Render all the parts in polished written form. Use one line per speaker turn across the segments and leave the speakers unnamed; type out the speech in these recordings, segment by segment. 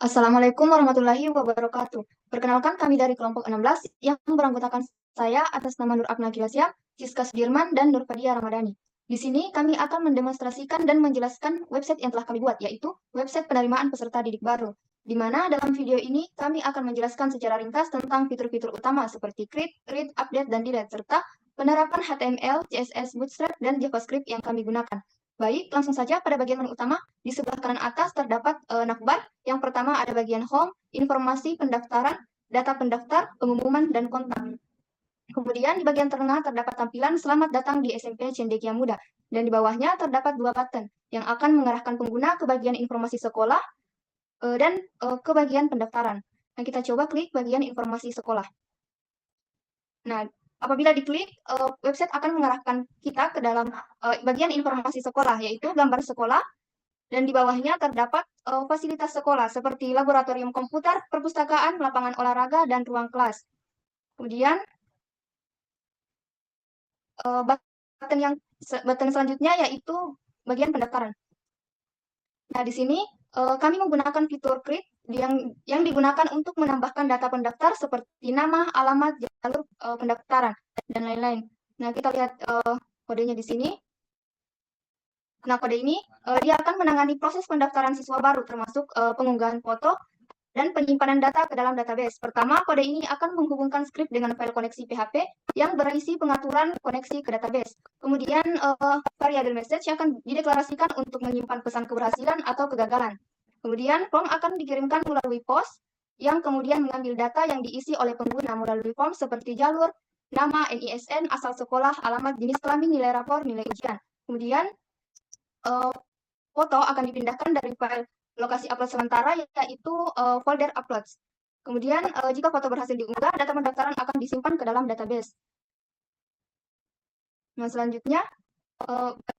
Assalamualaikum warahmatullahi wabarakatuh. Perkenalkan kami dari kelompok 16 yang beranggotakan saya atas nama Nur Abna Gilasya, Siska Sudirman, dan Nur Fadia Ramadhani. Di sini kami akan mendemonstrasikan dan menjelaskan website yang telah kami buat, yaitu website penerimaan peserta didik baru. Di mana dalam video ini kami akan menjelaskan secara ringkas tentang fitur-fitur utama seperti create, read, update, dan delete, serta penerapan HTML, CSS, Bootstrap, dan JavaScript yang kami gunakan. Baik, langsung saja pada bagian menu utama. Di sebelah kanan atas terdapat navbar. Yang pertama ada bagian home, informasi pendaftaran, data pendaftar, pengumuman, dan kontak. Kemudian di bagian tengah terdapat tampilan selamat datang di SMP Cendekia Muda. Dan di bawahnya terdapat dua button yang akan mengarahkan pengguna ke bagian informasi sekolah dan ke bagian pendaftaran. Nah, kita coba klik bagian informasi sekolah. Nah, apabila diklik, website akan mengarahkan kita ke dalam bagian informasi sekolah, yaitu gambar sekolah, dan di bawahnya terdapat fasilitas sekolah seperti laboratorium komputer, perpustakaan, lapangan olahraga, dan ruang kelas. Kemudian button selanjutnya yaitu bagian pendaftaran. Nah, di sini kami menggunakan fitur create yang digunakan untuk menambahkan data pendaftar seperti nama, alamat, jalur pendaftaran, dan lain-lain. Nah, kita lihat kodenya di sini. Nah, kode ini dia akan menangani proses pendaftaran siswa baru, termasuk pengunggahan foto dan penyimpanan data ke dalam database. Pertama, kode ini akan menghubungkan script dengan file koneksi PHP yang berisi pengaturan koneksi ke database. Kemudian, variabel message akan dideklarasikan untuk menyimpan pesan keberhasilan atau kegagalan. Kemudian, form akan dikirimkan melalui pos yang kemudian mengambil data yang diisi oleh pengguna melalui form seperti jalur, nama, NISN, asal sekolah, alamat, jenis kelamin, nilai rapor, nilai ujian. Kemudian, foto akan dipindahkan dari file lokasi upload sementara, yaitu folder uploads. Kemudian, jika foto berhasil diunggah, data pendaftaran akan disimpan ke dalam database. Nah, selanjutnya,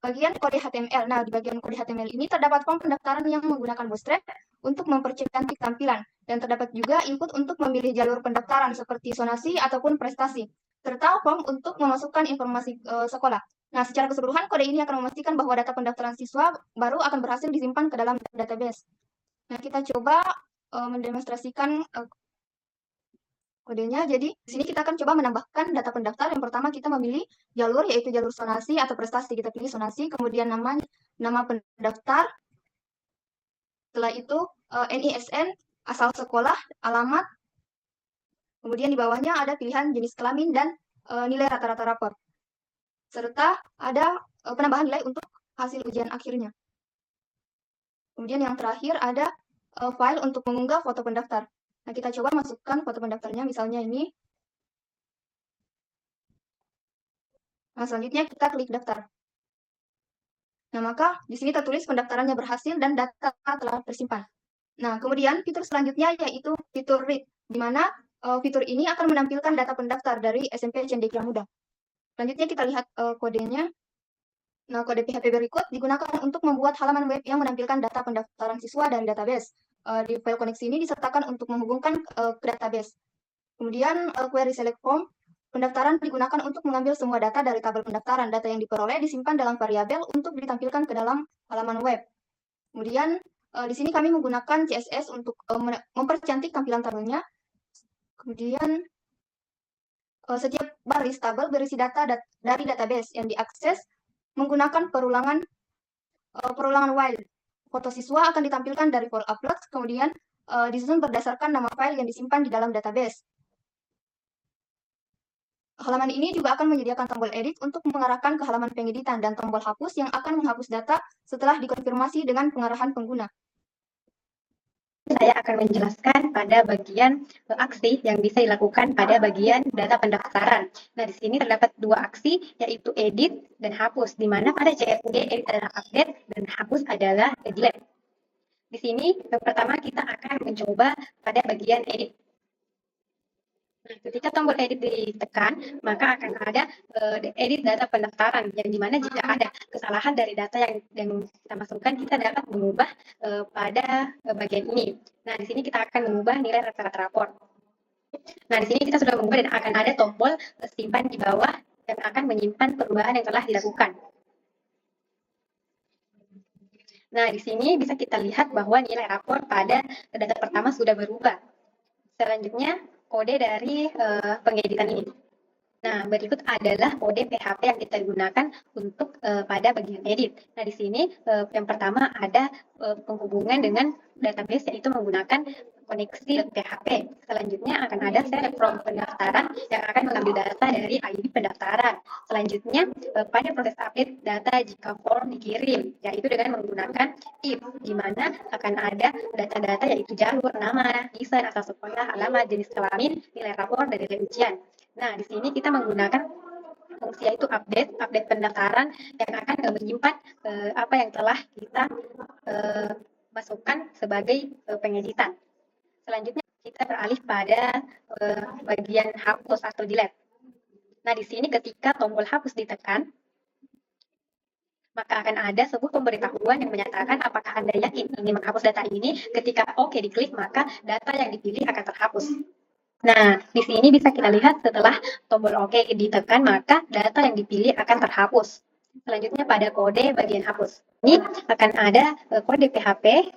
bagian kode HTML. Nah, di bagian kode HTML ini terdapat form pendaftaran yang menggunakan Bootstrap untuk mempercantik tampilan. Dan terdapat juga input untuk memilih jalur pendaftaran seperti sonasi ataupun prestasi. Serta form untuk memasukkan informasi sekolah. Nah, secara keseluruhan, kode ini akan memastikan bahwa data pendaftaran siswa baru akan berhasil disimpan ke dalam database. Nah, kita coba mendemonstrasikan kodenya. Jadi, di sini kita akan coba menambahkan data pendaftar. Yang pertama, kita memilih jalur, yaitu jalur sonasi atau prestasi. Kita pilih sonasi, kemudian nama pendaftar. Setelah itu, NISN, asal sekolah, alamat. Kemudian di bawahnya ada pilihan jenis kelamin dan nilai rata-rata rapor. Serta ada penambahan nilai untuk hasil ujian akhirnya. Kemudian yang terakhir ada file untuk mengunggah foto pendaftar. Nah, kita coba masukkan foto pendaftarnya, misalnya ini. Nah, selanjutnya kita klik daftar. Nah, maka di sini tertulis pendaftarannya berhasil dan data telah tersimpan. Nah, kemudian fitur selanjutnya yaitu fitur read, di mana fitur ini akan menampilkan data pendaftar dari SMP Cendekia Muda. Selanjutnya kita lihat kodenya. Nah, kode PHP berikut digunakan untuk membuat halaman web yang menampilkan data pendaftaran siswa dari database. Di file koneksi ini disertakan untuk menghubungkan ke database. Kemudian, query select form, pendaftaran digunakan untuk mengambil semua data dari tabel pendaftaran. Data yang diperoleh disimpan dalam variabel untuk ditampilkan ke dalam halaman web. Kemudian, di sini kami menggunakan CSS untuk mempercantik tampilan tabelnya. Kemudian, setiap baris tabel berisi data dari database yang diakses menggunakan perulangan while. Foto siswa akan ditampilkan dari file upload, kemudian disusun berdasarkan nama file yang disimpan di dalam database. Halaman ini juga akan menyediakan tombol edit untuk mengarahkan ke halaman pengeditan dan tombol hapus yang akan menghapus data setelah dikonfirmasi dengan pengarahan pengguna.
Saya akan menjelaskan pada bagian aksi yang bisa dilakukan pada bagian data pendaftaran. Nah, di sini terdapat dua aksi, yaitu edit dan hapus, di mana pada CFG edit adalah update dan hapus adalah delete. Di sini yang pertama kita akan mencoba pada bagian edit. Nah, ketika tombol edit ditekan, maka akan ada edit data pendaftaran, yang dimana jika ada kesalahan dari data yang kita masukkan, kita dapat mengubah pada bagian ini. Nah, di sini kita akan mengubah nilai rata-rata rapor. Nah, di sini kita sudah mengubah dan akan ada tombol simpan di bawah yang akan menyimpan perubahan yang telah dilakukan. Nah, di sini bisa kita lihat bahwa nilai rapor pada data pertama sudah berubah. Selanjutnya, kode dari pengeditan ini. Nah, berikut adalah kode PHP yang kita gunakan untuk pada bagian edit. Nah, di sini yang pertama ada penghubungan dengan database, yaitu menggunakan koneksi PHP. Selanjutnya akan ada select from pendaftaran yang akan mengambil data dari ID pendaftaran. Selanjutnya pada proses update data jika form dikirim, yaitu dengan menggunakan if, di mana akan ada data-data yaitu jalur, nama, desain, asal sekolah, alamat, jenis kelamin, nilai rapor, dan nilai ujian. Nah, di sini kita menggunakan fungsi yaitu update pendaftaran yang akan menyimpan apa yang telah kita masukkan sebagai pengeditan. Selanjutnya kita beralih pada bagian hapus atau delete. Nah, di sini ketika tombol hapus ditekan, maka akan ada sebuah pemberitahuan yang menyatakan apakah Anda yakin ingin menghapus data ini. Ketika OK diklik, maka data yang dipilih akan terhapus. Nah, di sini bisa kita lihat setelah tombol OK ditekan, maka data yang dipilih akan terhapus. Selanjutnya pada kode bagian hapus. Ini akan ada kode PHP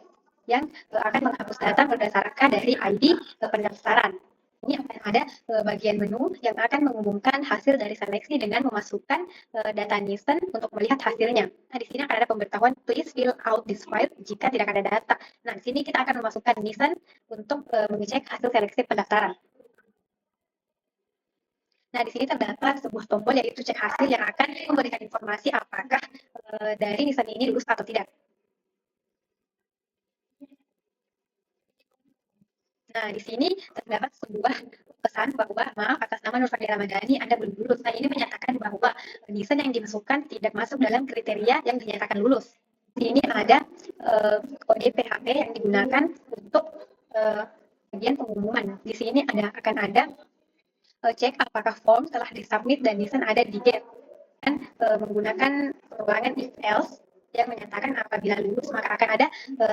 yang akan menghapus data berdasarkan dari ID pendaftaran. Ini akan ada bagian menu yang akan mengumumkan hasil dari seleksi dengan memasukkan data Nielsen untuk melihat hasilnya. Nah, di sini akan ada pemberitahuan please fill out this file jika tidak ada data. Nah, di sini kita akan memasukkan Nielsen untuk mengecek hasil seleksi pendaftaran. Nah, di sini terdapat sebuah tombol yaitu cek hasil yang akan memberikan informasi apakah dari Nielsen ini lulus atau tidak. Nah, di sini terdapat sebuah pesan bahwa maaf atas nama Nur Fadila Ramadhani Anda belum lulus. Nah, ini menyatakan bahwa Nielsen yang dimasukkan tidak masuk dalam kriteria yang dinyatakan lulus. Di sini ada kode PHP yang digunakan untuk bagian pengumuman. Di sini akan ada cek apakah form telah disubmit dan Nielsen ada di get. Dan menggunakan ruangan if else yang menyatakan apabila lulus maka akan ada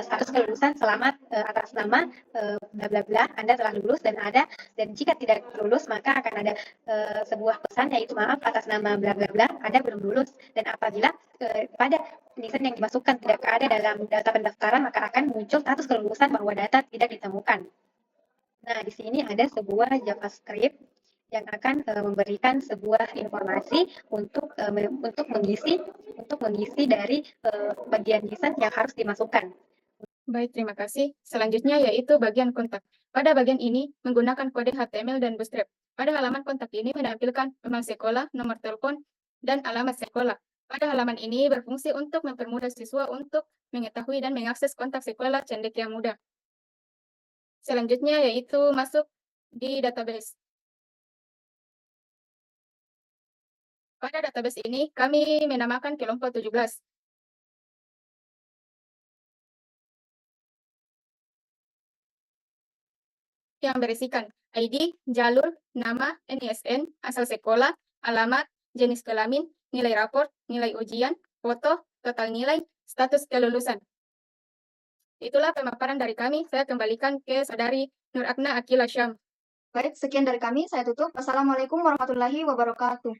status kelulusan selamat atas nama bla bla bla Anda telah lulus, dan jika tidak lulus maka akan ada sebuah pesan yaitu maaf atas nama bla bla bla Anda belum lulus, dan apabila pada Nielsen yang dimasukkan tidak ada dalam data pendaftaran maka akan muncul status kelulusan bahwa data tidak ditemukan. Nah, di sini ada sebuah JavaScript yang akan memberikan sebuah informasi untuk mengisi dari bagian Nielsen yang harus dimasukkan.
Baik, terima kasih. Selanjutnya yaitu bagian kontak. Pada bagian ini menggunakan kode HTML dan Bootstrap. Pada halaman kontak ini menampilkan nama sekolah, nomor telepon, dan alamat sekolah. Pada halaman ini berfungsi untuk mempermudah siswa untuk mengetahui dan mengakses kontak sekolah cendekia mudah. Selanjutnya yaitu masuk di database. Pada database ini kami menamakan kelompok 17. Yang berisikan ID, jalur, nama, NISN, asal sekolah, alamat, jenis kelamin, nilai rapor, nilai ujian, foto, total nilai, status kelulusan. Itulah pemaparan dari kami. Saya kembalikan ke Saudari Nur Akna Akila Syam.
Baik, sekian dari kami. Saya tutup. Wassalamualaikum warahmatullahi wabarakatuh.